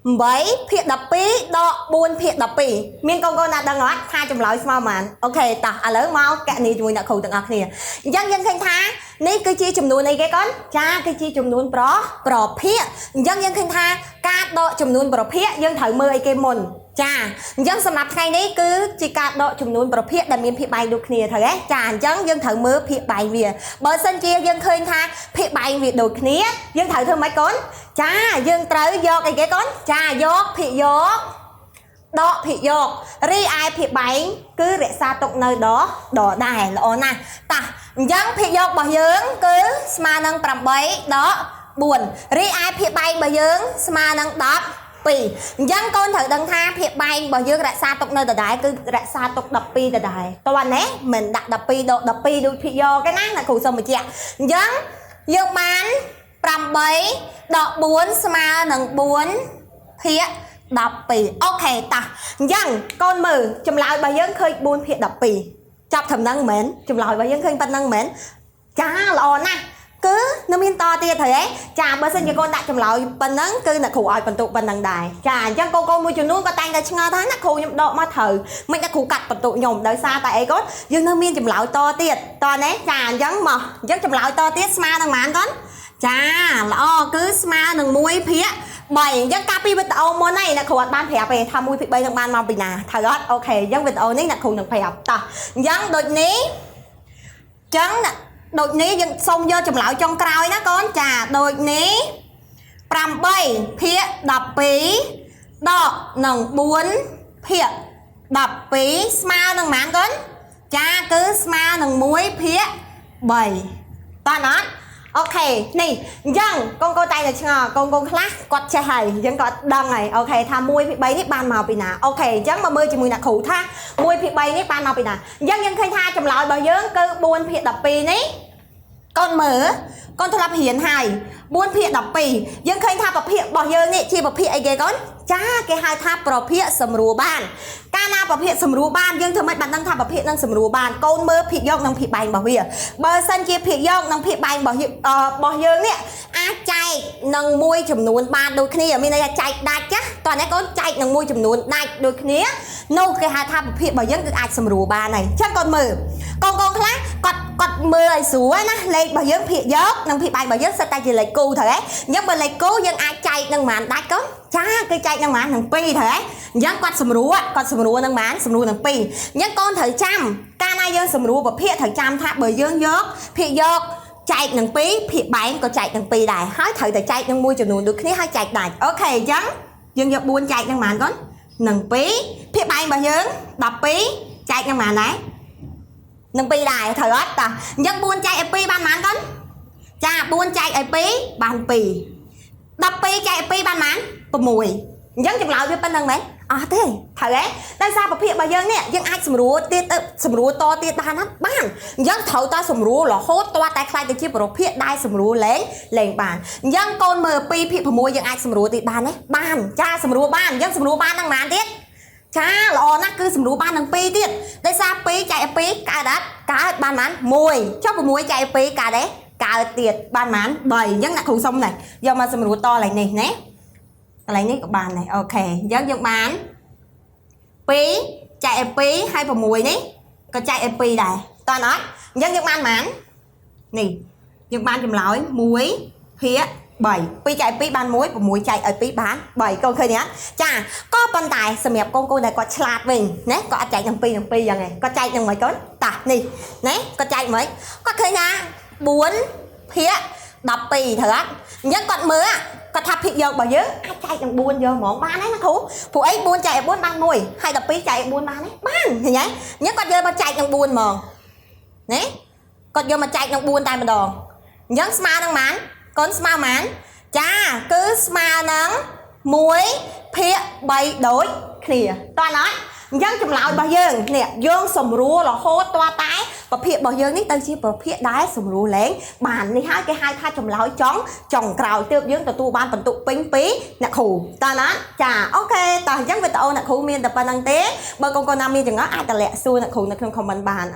8 ភាគ 12 ដក 4 ភាគ 12 មានកូនណាដឹងអត់ថាចម្លើយស្មើប៉ុន្មានអូខេតោះឥឡូវមកកណនីជាមួយអ្នកគ្រូទាំងអស់គ្នាអញ្ចឹងយើងឃើញថានេះគឺជាចំនួនអីគេកូនចាគឺជាចំនួនប្រភាគអញ្ចឹងយើងឃើញថាការដកចំនួនប្រភាគយើងត្រូវមើលអីគេមុនចាអញ្ចឹងសម្រាប់ថ្ងៃនេះគឺជាការដកចំនួនប្រភេទដែលមានភាគបែងដូចគ្នាត្រូវទេចាអញ្ចឹងយើងត្រូវមើលភាគបែងវាបើសិនជាយើងឃើញថាភាគបែងវាដូចគ្នាយើងត្រូវធ្វើម៉េចកូនចាយើងត្រូវយកអីគេកូនចាយកភាគយកដកភាគយករីឯភាគបែងគឺរក្សាទុកនៅដដែរល្អណាស់តោះអញ្ចឹងភាគយករបស់យើងគឺស្មើនឹង8ដក4រីឯភាគបែងរបស់យើងស្មើនឹង10 2អញ្ចឹងកូនត្រូវដឹងថាភាគបែងរបស់យើងរក្សាទុកនៅដដែលគឺរក្សាទុក12ដដែលតើណាមិនដាក់12ដក12ដូចភាគយកទេណាអ្នកគ្រូសូមបញ្ជាក់អញ្ចឹងយើងបាន8ដក4ស្មើនឹង4ភាគ12អូខេតោះអញ្ចឹងកូនមើលចម្លើយរបស់យើងឃើញ4ភាគ12ចាប់ត្រឹមហ្នឹងមែនចម្លើយរបស់យើងឃើញប៉ុណ្្នឹងមែនចាល្អណាស់គឺនៅមានតទៀតត្រូវទេចាបើសិនជាកូនដាក់ចម្លើយប៉ុណ្ណឹងគឺអ្នកគ្រូឲ្យបន្ទុកប៉ុណ្ណឹងដែរចាអញ្ចឹងកូនមួយចំនួនក៏តែងតែឆ្ងល់ថាអ្នកគ្រូខ្ញុំដកមកត្រូវមិនអ្នកគ្រូកាត់បន្ទុកខ្ញុំដោយសារតែអីកូនយើងនៅមានចម្លើយតទៀតតណាចាអញ្ចឹងមកអញ្ចឹងចម្លើយតទៀតស្មើនឹងប៉ុន្មានកូនចាល្អគឺស្មើនឹង1ភាគ3អញ្ចឹងកាលពីវីដេអូមុនហ្នឹងអ្នកគ្រូអត់បានប្រាប់ទេថា1ភាគ3នឹងបានមកពីណាត្រូវអត់អូខេអញ្ចឹងវីដេអូនេះអ្នកគ្រូនឹងប្រាប់តោះអញ្ចឹងដូចនេះអញ្ចឹងដូចនេះយើងសូមយកចម្លើយចុងក្រោយណាកូនចាដូចនេះ8ភាគ12ដកនឹង4ភាគ12ស្មើនឹងប៉ុន្មានកូនចាគឺស្មើនឹង1ភាគ3តើអត់អូខេនេះអញ្ចឹងកូនតែតែឆ្ងល់កូនខ្លះគាត់ចេះហើយអញ្ចឹងគាត់ដឹងហើយអូខេថា1ភាគ3នេះបានមកពីណាអូខេអញ្ចឹងមកមើលជាមួយអ្នកគ្រូថា1ភាគ3នេះបានមកពីណាអញ្ចឹងយើងឃើញថាចម្លើយរបស់យើងគឺ4ភាគ12នេះកូនមើលកូនធ្លាប់រៀនហើយ4ភាគ12យើងឃើញថាប្រភេទរបស់យើងនេះជាប្រភេទអីគេកូនចាគេហៅថាប្រភេទសម្រួលបានកាលណាប្រភេទសម្រួលបានយើងធ្វើម៉េចបានដឹងថាប្រភេទនឹងសម្រួលបានកូនមើលភាគយកនិងភាគបែងរបស់វាបើសិនជាភាគយកនិងភាគបែងរបស់យើងនេះអាចចែកនឹងមួយចំនួនបានដូចគ្នាមានន័យថាចែកដាច់ចាតោះនេះកូនចែកនឹងមួយចំនួនដាច់ដូចគ្នានោះគេហៅថាប្រភេទរបស់យើងគឺអាចសម្រួលបានហើយអញ្ចឹងកូនមើលកូនខ្លះគាត់មើលឲ្យស្រួលណាលេខរបស់យើងភាគយកនិងភាគបែងរបស់យើងសិតតែជាលេខគូត្រូវទេអញ្ចឹងបើលេខគូយើងអាចចែកនឹងប៉ុន្មានដាច់កូនចាគឺចែកនឹងប៉ុន្មាននឹង2ត្រូវទេអញ្ចឹងគាត់សម្រួលនឹងប៉ុន្មានសម្រួលនឹង2អញ្ចឹងកូនត្រូវចាំកាលណាយើងសម្រួលប្រភេទត្រូវចាំថាបើយើងយកភាគយកចែកនឹង2ភាគបែងក៏ចែកនឹង2ដែរហើយត្រូវតែចែកនឹងមួយចំនួនដូចគ្នាហើយចែកដាច់អូខេអញ្ចឹងយើងយក4ចែកនឹងប៉ុន្មានកូននឹង2ភាគបែងរបស់យើង12ចែកនឹងប៉ុន្មានដែរនឹង2ដែរត្រូវអត់តាអញ្ចឹង4ចែកឲ្យ2បានប៉ុន្មានកូនចា4ចែកឲ្យ2បាន2 12ចែកឲ្យ2បានប៉ុន្មាន6អញ្ចឹងចម្លើយវាប៉ុណ្្នឹងមែនអត់ទេត្រូវទេដោយសារប្រភេទរបស់យើងនេះយើងអាចសម្រួលទៀតសម្រួលតទៀតបានណាបានអញ្ចឹងត្រូវតែសម្រួលរហូតតតែខ្លាចទៅជាប្រភេទដែលសម្រួលលេងបានអញ្ចឹងកូនមើល2ភាគ6យើងអាចសម្រួលទៀតបានទេបានចាសម្រួលបានអញ្ចឹងសម្រួលបាននឹងប៉ុន្មានទៀតចាល្អណាស់គឺសម្រួលបាននឹង2ទៀតដោយសារ2ចែកឲ្យ2កើតអត់កើតបានប៉ុន្មាន1ចុះ6ចែកឲ្យ2កើតទេកើតទៀតបានប៉ុន្មាន3អញ្ចឹងអ្នកគ្រូសុំនេះយកមកសម្រួលតឡើងនេះណាកន្លែងនេះក៏បានដែរអូខេអញ្ចឹងយើងបាន2ចែកឲ្យ2ហើយ6នេះក៏ចែកឲ្យ2ដែរតើអត់អញ្ចឹងយើងបានប៉ុន្មាននេះយើងបានចម្លើយ1ភាគ3 2ចែក2បាន1 6ចែកឲ្យ2បាន3កូនឃើញទេចាក៏ប៉ុន្តែសម្រាប់កូនដែលគាត់ឆ្លាតវិញណាគាត់អាចចែកនឹង2យ៉ាងហ្នឹងគាត់ចែកនឹងមិនកូនតានេះណាគាត់ចែកមិនគាត់ឃើញថា4ភាគ12ត្រូវអត់អញ្ចឹងគាត់មើលគាត់ថាភាគយករបស់យើងអាចចែកនឹង4យកហ្មងបានហើយណាគ្រូព្រោះអី4ចែកឲ្យ4បាន1ហើយ12ចែកឲ្យ4បានទេបានឃើញទេអញ្ចឹងគាត់យកមកចែកនឹង4ហ្មងណាគាត់យកមកចែកនឹង4តែម្ដងអញ្ចឹងស្មើនឹងប៉ុន្មានកូនស្មើប៉ុន្មានចាគឺស្មើនឹង1ភាគ3ដូចគ្នាតើអត់អញ្ចឹងចម្លើយរបស់យើងនេះយើងសម្រួលរហូតតតែប្រភេទរបស់យើងនេះទៅជាប្រភេទដែលសម្រួលលេងបាននេះហើយគេហៅថាចម្លើយចុងក្រោយទើបយើងទទួលបានបន្ទុកពេញពីអ្នកគ្រូតើណាចាអូខេតើអញ្ចឹងវីដេអូអ្នកគ្រូមានតែប៉ុណ្្នឹងទេបើកូនណាមានចង្អុលអាចតម្លាក់សួរអ្នកគ្រូនៅក្នុង comment បាន